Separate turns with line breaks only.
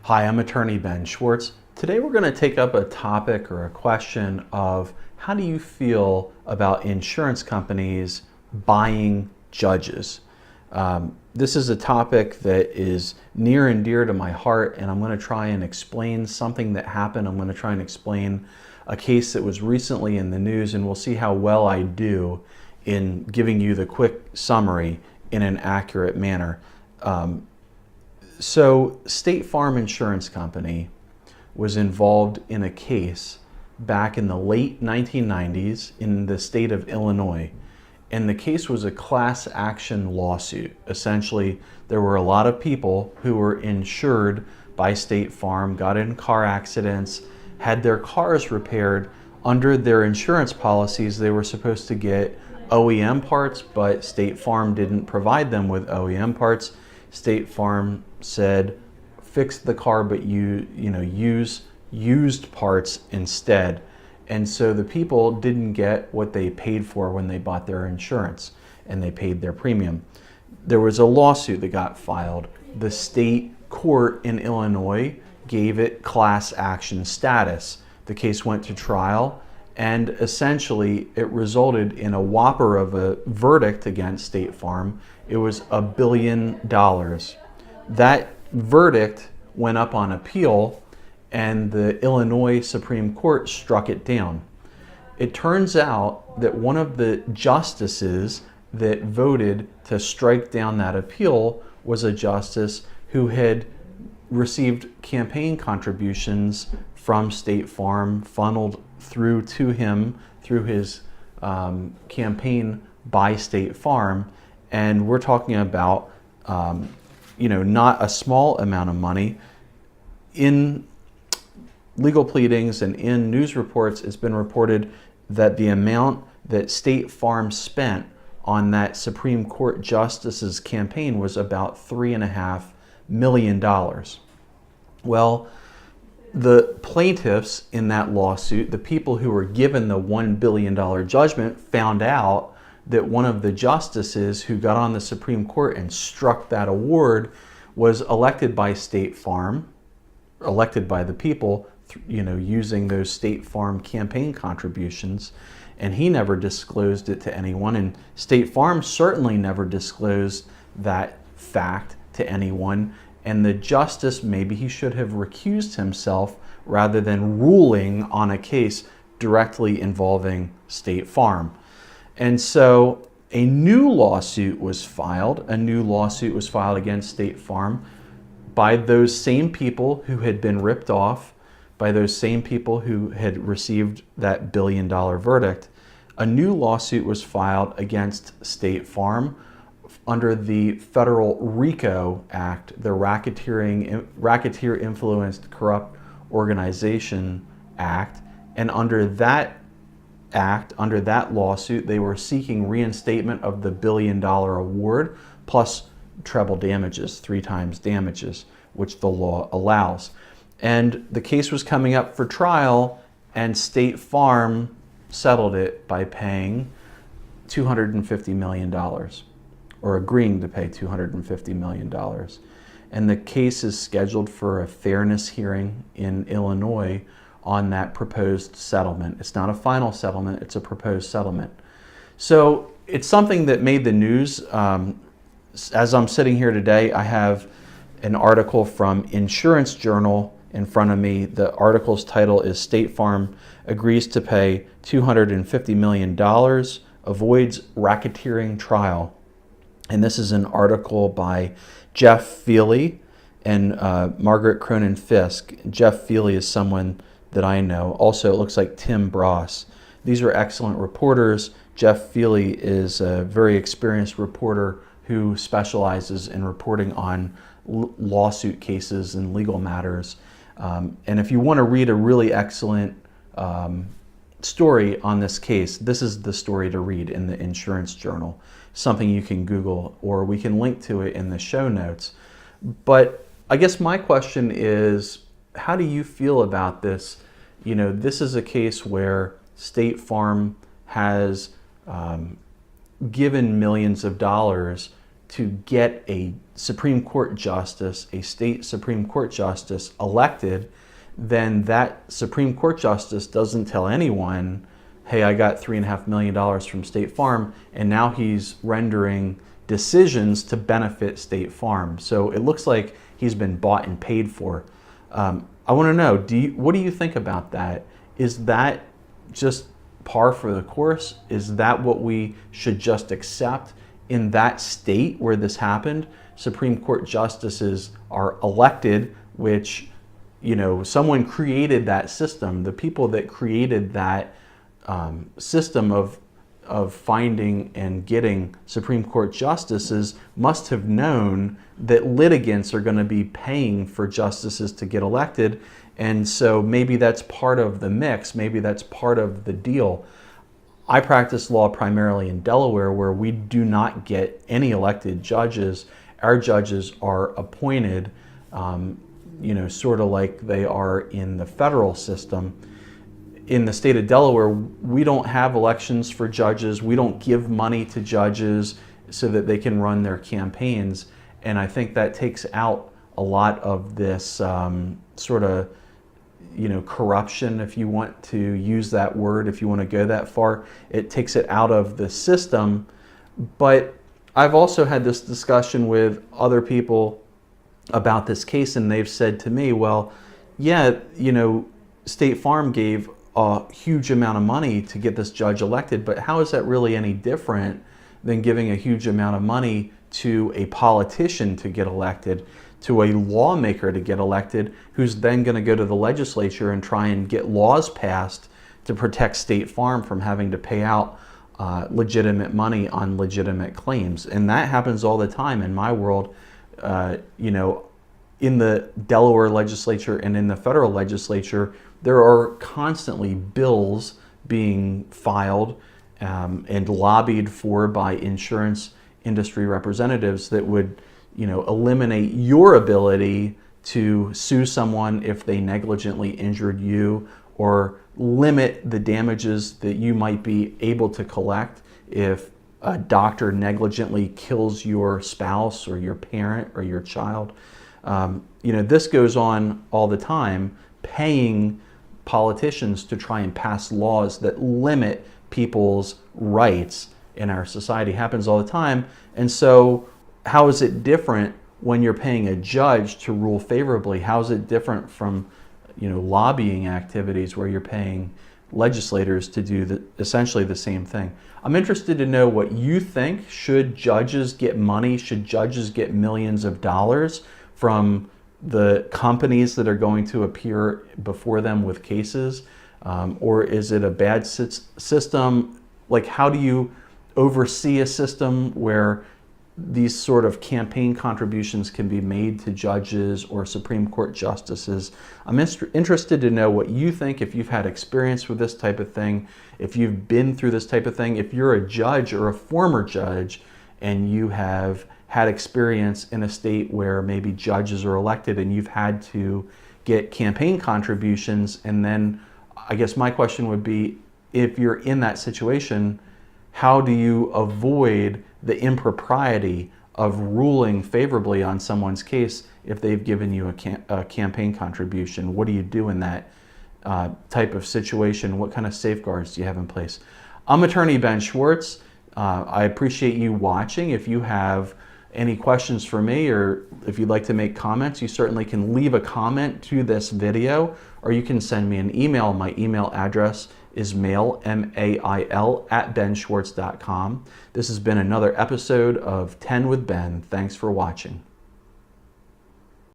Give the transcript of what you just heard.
Hi, I'm Attorney Ben Schwartz. Today we're going to take up a topic or a question of how do you feel about insurance companies buying judges? This is a topic that is near and dear to my heart, and I'm going to try and explain something that happened. I'm going to try and explain a case that was recently in the news, and we'll see how well I do in giving you the quick summary in an accurate manner. So State Farm Insurance Company was involved in a case back in the late 1990s in the state of Illinois. And the case was a class action lawsuit. Essentially, there were a lot of people who were insured by State Farm, got in car accidents, had their cars repaired. Under their insurance policies, they were supposed to get OEM parts, but State Farm didn't provide them with OEM parts. State Farm said, fix the car, but use used parts instead. And so the people didn't get what they paid for when they bought their insurance and they paid their premium. There was a lawsuit that got filed. The state court in Illinois gave it class action status. The case went to trial, and essentially it resulted in a whopper of a verdict against State Farm. It was $1 billion. That verdict went up on appeal, and the Illinois Supreme Court struck it down. It turns out that one of the justices that voted to strike down that appeal was a justice who had received campaign contributions from State Farm funneled through to him through his campaign by State Farm. And we're talking about not a small amount of money. In legal pleadings and in news reports, it's been reported that the amount that State Farm spent on that Supreme Court justice's campaign was about $3.5 million. Well, the plaintiffs in that lawsuit, the people who were given the $1 billion judgment, found out that one of the justices who got on the Supreme Court and struck that award was elected by State Farm, elected by the people, using those State Farm campaign contributions, and he never disclosed it to anyone, and State Farm certainly never disclosed that fact to anyone. And the justice, maybe he should have recused himself rather than ruling on a case directly involving State Farm. And so a new lawsuit was filed. A new lawsuit was filed against State Farm by those same people who had been ripped off, by those same people who had received that $1 billion verdict. A new lawsuit was filed against State Farm under the federal RICO Act, the Racketeer Influenced Corrupt Organization Act. And under that act, under that lawsuit, they were seeking reinstatement of the $1 billion award plus treble damages, 3 times damages, which the law allows. And the case was coming up for trial, and State Farm settled it by paying $250 million, or agreeing to pay $250 million. And the case is scheduled for a fairness hearing in Illinois on that proposed settlement. It's not a final settlement, it's a proposed settlement. So it's something that made the news. As I'm sitting here today, I have an article from Insurance Journal in front of me. The article's title is State Farm Agrees to Pay $250 Million, Avoids Racketeering Trial. And this is an article by Jeff Feely and Margaret Cronin Fisk. Jeff Feely is someone that I know. Also, it looks like Tim Bross. These are excellent reporters. Jeff Feely is a very experienced reporter who specializes in reporting on lawsuit cases and legal matters. And if you want to read a really excellent story on this case, this is the story to read in the Insurance Journal. Something you can Google, or we can link to it in the show notes. But I guess my question is, how do you feel about this? This is a case where State Farm has given millions of dollars to get a Supreme Court justice, a state Supreme Court justice elected, then that Supreme Court justice doesn't tell anyone, hey, I got $3.5 million from State Farm, and now he's rendering decisions to benefit State Farm. So it looks like he's been bought and paid for. I want to know, what do you think about that? Is that just par for the course? Is that what we should just accept in that state where this happened? Supreme Court justices are elected, which, someone created that system. The people that created that system of finding and getting Supreme Court justices must have known that litigants are going to be paying for justices to get elected. And so maybe that's part of the mix. Maybe that's part of the deal. I practice law primarily in Delaware, where we do not get any elected judges. Our judges are appointed, sort of like they are in the federal system. In the state of Delaware, we don't have elections for judges. We don't give money to judges so that they can run their campaigns. And I think that takes out a lot of this sort of, corruption, if you want to use that word, if you want to go that far. It takes it out of the system. But I've also had this discussion with other people about this case, and they've said to me, well, yeah, State Farm gave a huge amount of money to get this judge elected, but how is that really any different than giving a huge amount of money to a politician to get elected, to a lawmaker to get elected, who's then going to go to the legislature and try and get laws passed to protect State Farm from having to pay out legitimate money on legitimate claims? And that happens all the time in my world. In the Delaware legislature and in the federal legislature, there are constantly bills being filed and lobbied for by insurance industry representatives that would, eliminate your ability to sue someone if they negligently injured you, or limit the damages that you might be able to collect if a doctor negligently kills your spouse or your parent or your child. This goes on all the time, paying politicians to try and pass laws that limit people's rights in our society. Happens all the time. And so how is it different when you're paying a judge to rule favorably? How is it different from lobbying activities where you're paying legislators to do essentially the same thing? I'm interested to know what you think. Should judges get money? Should judges get millions of dollars from the companies that are going to appear before them with cases? Or is it a bad system? Like, how do you oversee a system where these sort of campaign contributions can be made to judges or Supreme Court justices? I'm interested to know what you think, if you've had experience with this type of thing, if you've been through this type of thing, if you're a judge or a former judge and you have had experience in a state where maybe judges are elected and you've had to get campaign contributions. And then I guess my question would be, if you're in that situation, how do you avoid the impropriety of ruling favorably on someone's case if they've given you a campaign contribution? What do you do in that type of situation? What kind of safeguards do you have in place? I'm Attorney Ben Schwartz. I appreciate you watching. If you have any questions for me, or if you'd like to make comments, you certainly can leave a comment to this video, or you can send me an email. My email address is mail, M-A-I-L, @benschwartz.com. This has been another episode of 10 with Ben. Thanks for watching.